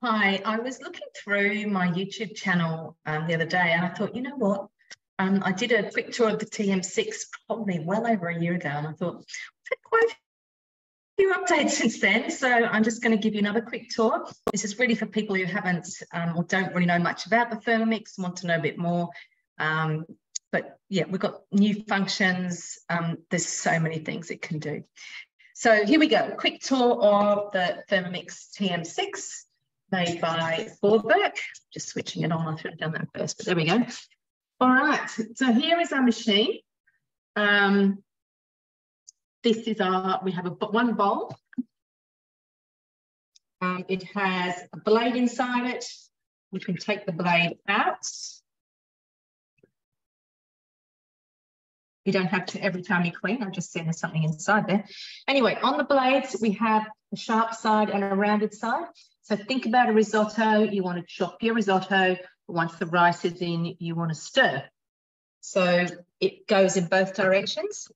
Hi, I was looking through my YouTube channel the other day and I thought, you know what? I did a quick tour of the TM6 probably well over a year ago, and I thought, I've had quite a few updates since then. So I'm just going to give you another quick tour. This is really for people who haven't or don't really know much about the Thermomix, want to know a bit more. But yeah, we've got new functions. There's so many things it can do. So here we go, quick tour of the Thermomix TM6. Made by Borberg. Just switching it on. I should have done that first, but there we go. All right, so here is our machine. This is we have one bowl. It has a blade inside it. You can take the blade out. You don't have to every time you clean. I've just seen there's something inside there. Anyway, on the blades, we have a sharp side and a rounded side. So think about a risotto. You want to chop your risotto. Once the rice is in, you want to stir. So it goes in both directions.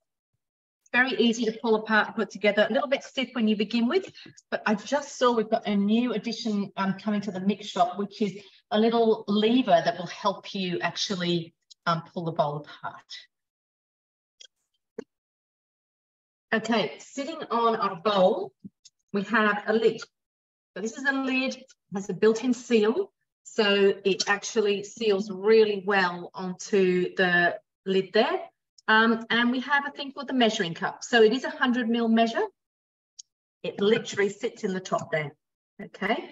Very easy to pull apart and put together. A little bit stiff when you begin with, but I just saw we've got a new addition coming to the mix shop, which is a little lever that will help you actually pull the bowl apart. Okay, sitting on our bowl, we have a lid. So this is a lid, has a built-in seal, so it actually seals really well onto the lid there. And we have a thing called the measuring cup. So it is a 100 ml measure. It literally sits in the top there, okay?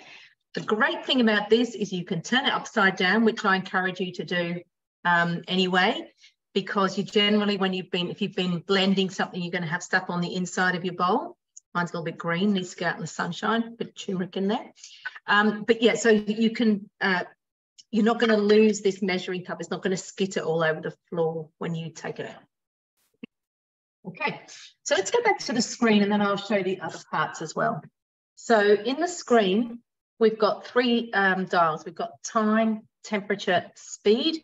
The great thing about this is you can turn it upside down, which I encourage you to do anyway, because you generally, if you've been blending something, you're going to have stuff on the inside of your bowl. Mine's a little bit green, needs to go out in the sunshine, a bit of turmeric in there. But yeah, so you can, you're not going to lose this measuring cup. It's not going to skitter all over the floor when you take it out. Okay, so let's go back to the screen and then I'll show you the other parts as well. So in the screen, we've got three dials. We've got time, temperature, speed.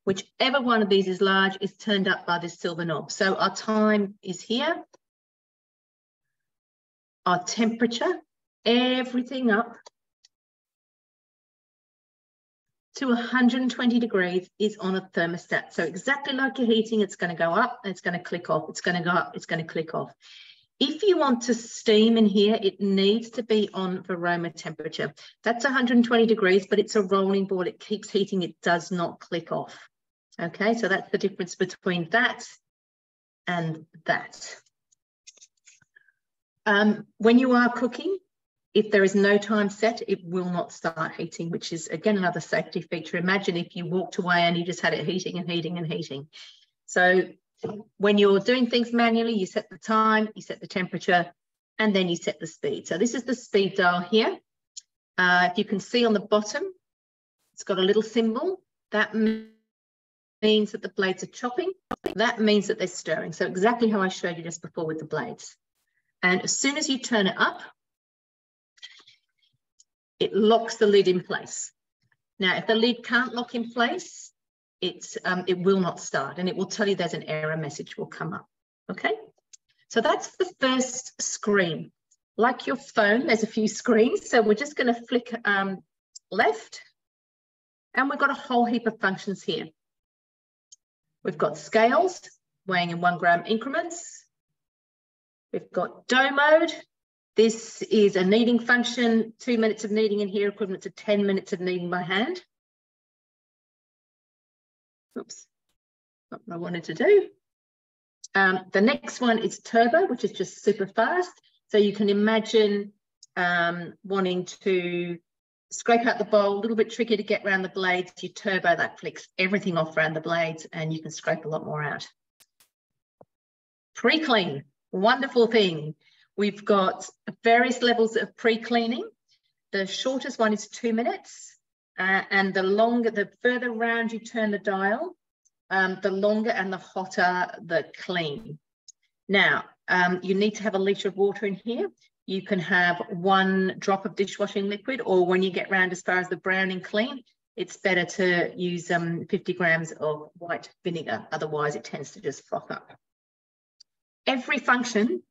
Whichever one of these is large is turned up by this silver knob. So our time is here. Our temperature, everything up to 120 degrees is on a thermostat. So exactly like your heating, it's going to go up and it's going to click off. It's going to go up, it's going to click off. If you want to steam in here, it needs to be on Varoma temperature. That's 120 degrees, but it's a rolling board. It keeps heating. It does not click off. Okay, so that's the difference between that and that. When you are cooking, if there is no time set, it will not start heating, which is, again, another safety feature. Imagine if you walked away and you just had it heating and heating and heating. So when you're doing things manually, you set the time, you set the temperature, and then you set the speed. So this is the speed dial here. If you can see on the bottom, it's got a little symbol. That means that the blades are chopping. That means that they're stirring. So exactly how I showed you just before with the blades. And as soon as you turn it up, it locks the lid in place. Now, if the lid can't lock in place, it will not start, and it will tell you there's an error message will come up, okay? So that's the first screen. Like your phone, there's a few screens, so we're just going to flick left, and we've got a whole heap of functions here. We've got scales, weighing in 1 gram increments. We've got dough mode. This is a kneading function, 2 minutes of kneading in here, equivalent to 10 minutes of kneading by hand. Oops, not what I wanted to do. The next one is turbo, which is just super fast. So you can imagine wanting to scrape out the bowl, a little bit tricky to get around the blades. You turbo, that flicks everything off around the blades and you can scrape a lot more out. Pre-clean. Wonderful thing. We've got various levels of pre-cleaning. The shortest one is 2 minutes, and the further round you turn the dial, the longer and the hotter the clean. Now, you need to have a litre of water in here. You can have 1 drop of dishwashing liquid, or when you get round as far as the browning clean, it's better to use 50 grams of white vinegar. Otherwise, it tends to just froth up. Every function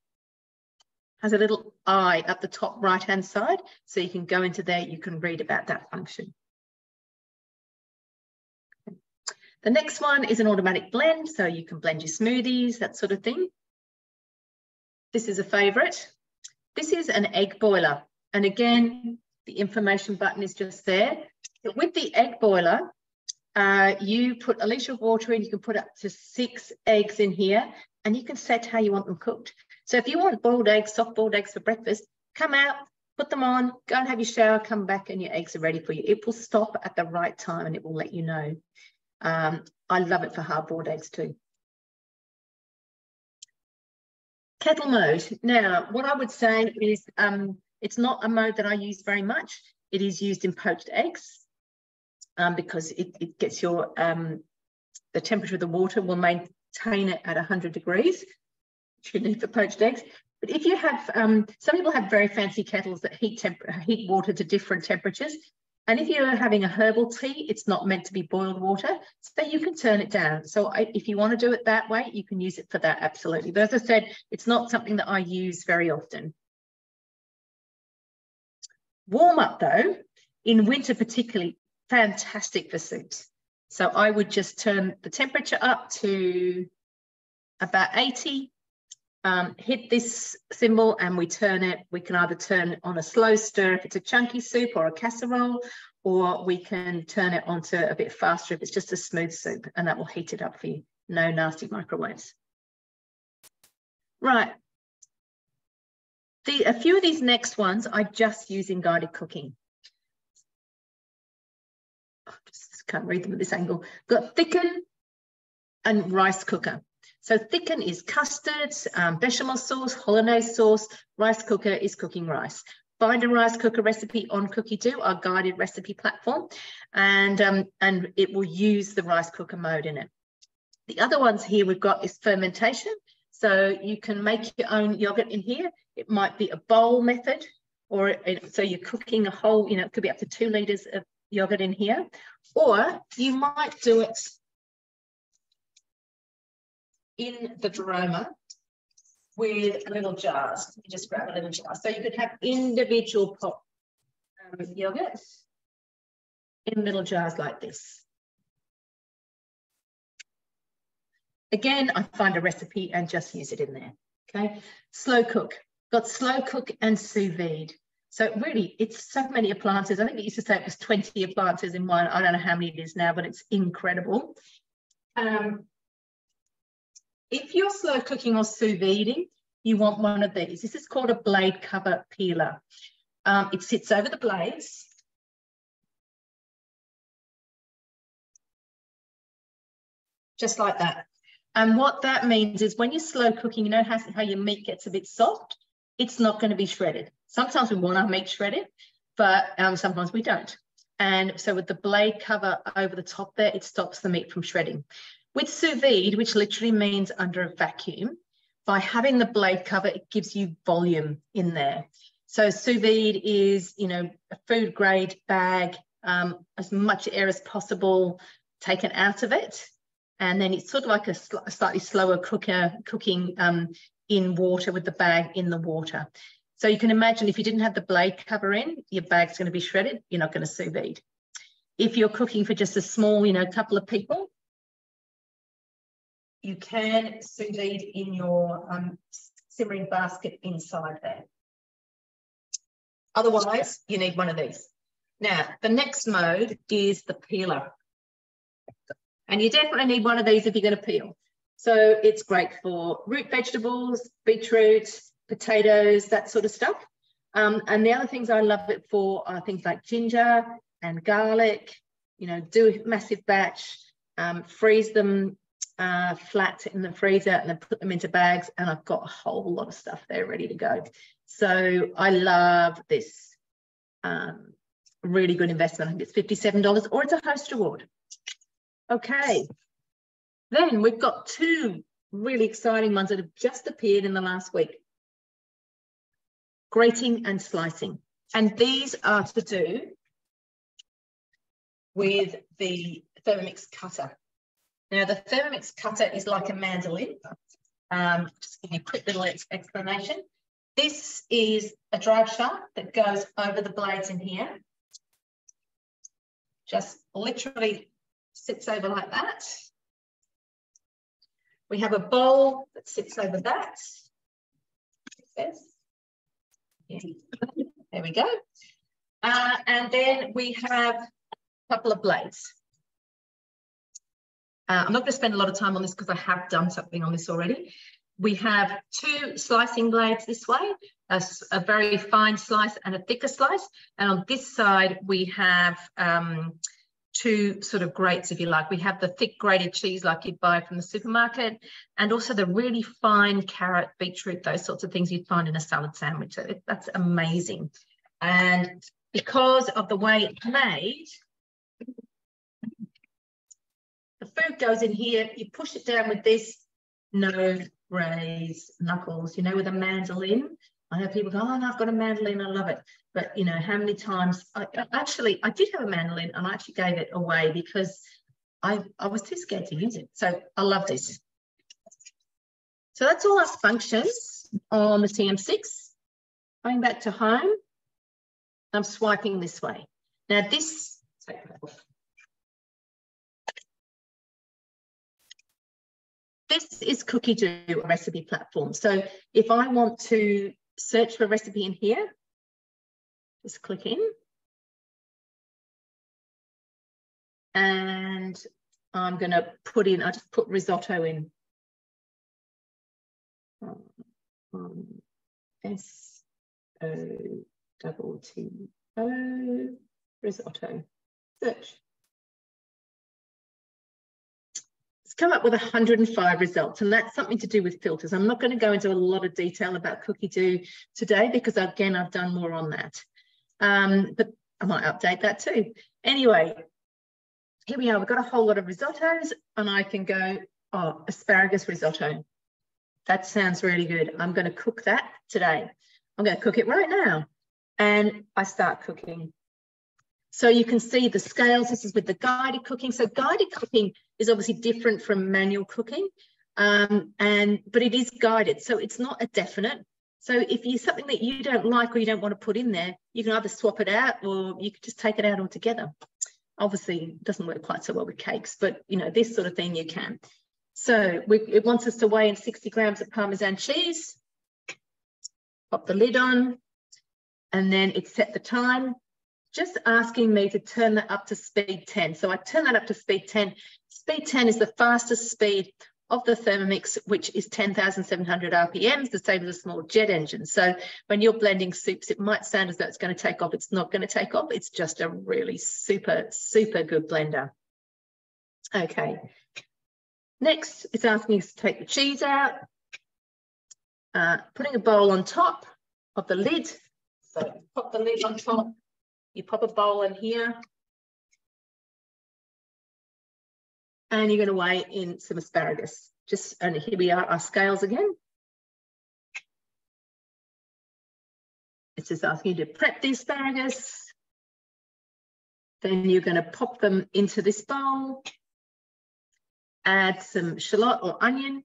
has a little eye at the top right-hand side. So you can go into there, you can read about that function. The next one is an automatic blend. So you can blend your smoothies, that sort of thing. This is a favorite. This is an egg boiler. And again, the information button is just there. But with the egg boiler, you put a litre of water in, you can put up to 6 eggs in here, and you can set how you want them cooked. So if you want boiled eggs, soft boiled eggs for breakfast, come out, put them on, go and have your shower, come back and your eggs are ready for you. It will stop at the right time and it will let you know. I love it for hard boiled eggs too. Kettle mode. Now, what I would say is it's not a mode that I use very much. It is used in poached eggs because it gets your, the temperature of the water will maintain it at 100 degrees, which you need for poached eggs. But if you have, some people have very fancy kettles that heat water to different temperatures. And if you're having a herbal tea, it's not meant to be boiled water, so you can turn it down. So if you want to do it that way, you can use it for that, absolutely. But as I said, it's not something that I use very often. Warm up though, in winter particularly, fantastic for soups. So I would just turn the temperature up to about 80, hit this symbol and we turn it. We can either turn it on a slow stir if it's a chunky soup or a casserole, or we can turn it onto a bit faster if it's just a smooth soup, and that will heat it up for you. No nasty microwaves. Right. A few of these next ones I just use in guided cooking. I just can't read them at this angle. Got thicken and rice cooker. So thicken is custard, bechamel sauce, hollandaise sauce. Rice cooker is cooking rice. Find a rice cooker recipe on Cookie2, our guided recipe platform, and it will use the rice cooker mode in it. The other ones here we've got is fermentation. So you can make your own yogurt in here. It might be a bowl method, or so you're cooking a whole, you know, it could be up to 2 litres of yogurt in here, or you might do it in the Doroma with little jars. You just grab a little jar. So you could have individual pop yogurts in little jars like this. Again, I find a recipe and just use it in there, okay? Slow cook. Got slow cook and sous vide. So really, it's so many appliances. I think it used to say it was 20 appliances in one. I don't know how many it is now, but it's incredible. If you're slow cooking or sous viding, you want one of these. This is called a blade cover peeler. It sits over the blades. Just like that. And what that means is when you're slow cooking, you know how your meat gets a bit soft? It's not going to be shredded. Sometimes we want our meat shredded, but sometimes we don't. And so with the blade cover over the top there, it stops the meat from shredding. With sous vide, which literally means under a vacuum, by having the blade cover, it gives you volume in there. So sous vide is, you know, a food grade bag, as much air as possible taken out of it. And then it's sort of like a slightly slower cooking in water with the bag in the water. So you can imagine if you didn't have the blade cover in, your bag's going to be shredded. You're not going to sous vide. If you're cooking for just a small, you know, couple of people, you can sous vide in your simmering basket inside there. Otherwise, you need one of these. Now, the next mode is the peeler. And you definitely need one of these if you're going to peel. So it's great for root vegetables, beetroot, potatoes, that sort of stuff. And the other things I love it for are things like ginger and garlic. You know, do a massive batch, freeze them flat in the freezer and then put them into bags, and I've got a whole lot of stuff there ready to go. So I love this. Really good investment. I think it's $57 or it's a host reward. Okay, then we've got 2 really exciting ones that have just appeared in the last week. Grating and slicing. And these are to do with the Thermomix cutter. Now, the Thermomix cutter is like a mandolin. Just give you a quick little explanation. This is a drive shaft that goes over the blades in here. Just literally sits over like that. We have a bowl that sits over that. There we go. And then we have a couple of blades. I'm not going to spend a lot of time on this because I have done something on this already. We have two slicing blades this way, a very fine slice and a thicker slice. And on this side, we have two sort of grates, if you like. We have the thick grated cheese like you'd buy from the supermarket, and also the really fine carrot, beetroot, those sorts of things you'd find in a salad sandwich. So that's amazing. And because of the way it's made, the food goes in here, you push it down with this, no raise knuckles, you know, with a mandolin. I know people go, oh, no, I've got a mandolin, I love it. But, you know, how many times, I did have a mandolin and I actually gave it away because I was too scared to use it. So I love this. So that's all our functions on the TM6. Going back to home, I'm swiping this way. Now this, this is Cookie-Do, a recipe platform. So if I want to search for a recipe in here, just click in. And I'm going to put in, I just put risotto in. S-O-T-T-O, risotto. Search. It's come up with 105 results, and that's something to do with filters. I'm not going to go into a lot of detail about Cookie-Do today because, again, I've done more on that. But I might update that too. Anyway, here we are. We've got a whole lot of risottos, and I can go, oh, asparagus risotto. That sounds really good. I'm going to cook that today. I'm going to cook it right now. And I start cooking. So you can see the scales. This is with the guided cooking. So guided cooking is obviously different from manual cooking, but it is guided. So it's not a definite. So if you something that you don't like or you don't want to put in there, you can either swap it out or you could just take it out altogether. Obviously, it doesn't work quite so well with cakes, but you know, this sort of thing you can. So it wants us to weigh in 60 grams of Parmesan cheese. Pop the lid on, and then it set the time. Just asking me to turn that up to speed 10. So I turn that up to speed 10. Speed 10 is the fastest speed of the Thermomix, which is 10,700 RPMs, the same as a small jet engine. So when you're blending soups, it might sound as though it's going to take off. It's not going to take off. It's just a really super, super good blender. Okay. Next, it's asking us to take the cheese out, putting a bowl on top of the lid. So pop the lid on top. You pop a bowl in here, and you're going to weigh in some asparagus. And here we are, our scales again. It's just asking you to prep the asparagus. Then you're going to pop them into this bowl. Add some shallot or onion,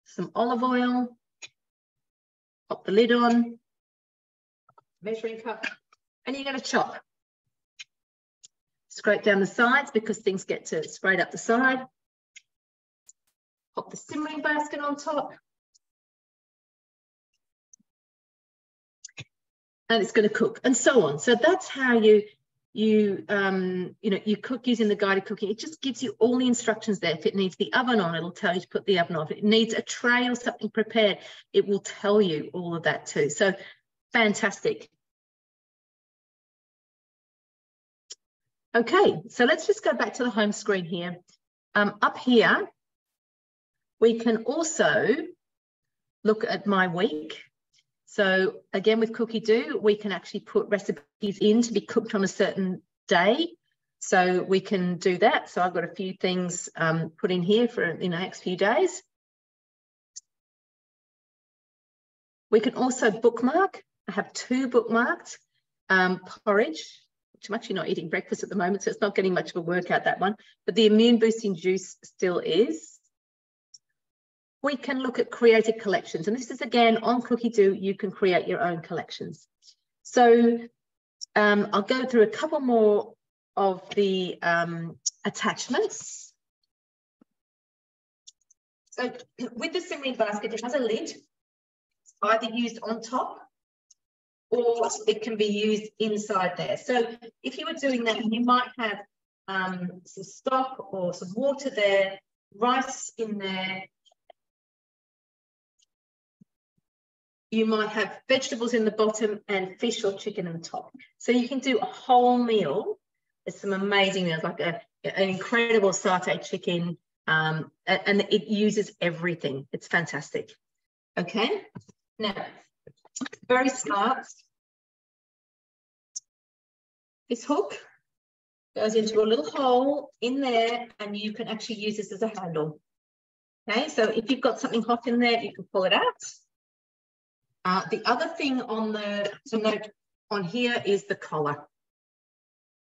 some olive oil. Pop the lid on. Measuring cup. And you're going to chop. Scrape down the sides because things get to sprayed up the side. Pop the simmering basket on top. And it's going to cook, and so on. So that's how you cook using the guided cooking. It just gives you all the instructions there. If it needs the oven on, it'll tell you to put the oven on. If it needs a tray or something prepared, it will tell you all of that too. So fantastic. Okay, so let's just go back to the home screen here. Up here, we can also look at my week. So again, with Cookie-Do, we can actually put recipes in to be cooked on a certain day. So we can do that. So I've got a few things put in here for the next few days. We can also bookmark. I have two bookmarked. Porridge, which I'm actually not eating breakfast at the moment, so it's not getting much of a workout, that one. But the immune boosting juice still is. we can look at created collections. And this is, again, on CookieDo, you can create your own collections. So I'll go through a couple more of the attachments. So with the simmering basket, it has a lid, either used on top or it can be used inside there. So if you were doing that, you might have some stock or some water there, rice in there. You might have vegetables in the bottom and fish or chicken in the top. So you can do a whole meal. There's some amazing meals, like an incredible satay chicken, and it uses everything. It's fantastic. Okay, now, very smart. This hook goes into a little hole in there, and you can actually use this as a handle. Okay, so if you've got something hot in there, you can pull it out. The other thing to note on here is the collar.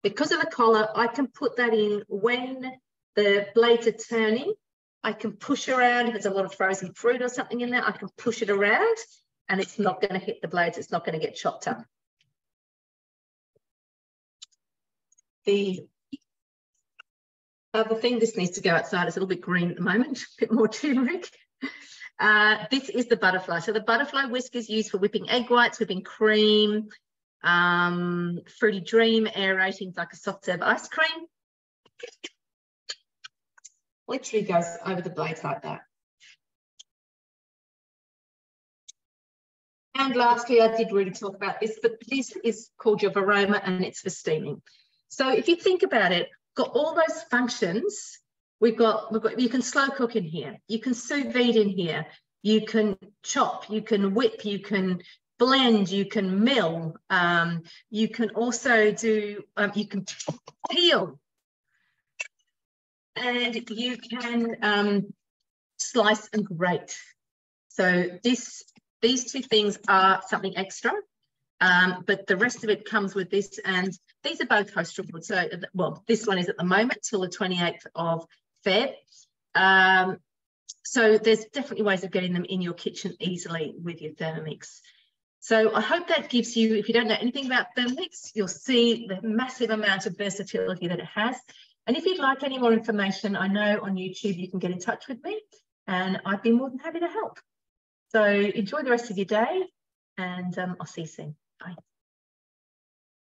Because of the collar, I can put that in when the blades are turning. I can push around. If there's a lot of frozen fruit or something in there, I can push it around and it's not going to hit the blades. It's not going to get chopped up. The other thing, this needs to go outside. It's a little bit green at the moment, a bit more turmeric. This is the butterfly. So the butterfly whisk is used for whipping egg whites, whipping cream, fruity dream, aerating like a soft serve ice cream. Literally goes over the blades like that. And lastly, I did really talk about this, but this is called your Varoma and it's for steaming. So if you think about it, got all those functions. We've got, you can slow cook in here. You can sous vide in here. You can chop, you can whip, you can blend, you can mill. You can also do, you can peel. And you can slice and grate. So these two things are something extra, but the rest of it comes with this. And these are both coastal wood. So, well, this one is at the moment till the 28th of Feb. So there's definitely ways of getting them in your kitchen easily with your Thermomix. So I hope that gives you, if you don't know anything about Thermomix, you'll see the massive amount of versatility that it has. And if you'd like any more information, I know on YouTube you can get in touch with me and I'd be more than happy to help. So enjoy the rest of your day and I'll see you soon. Bye.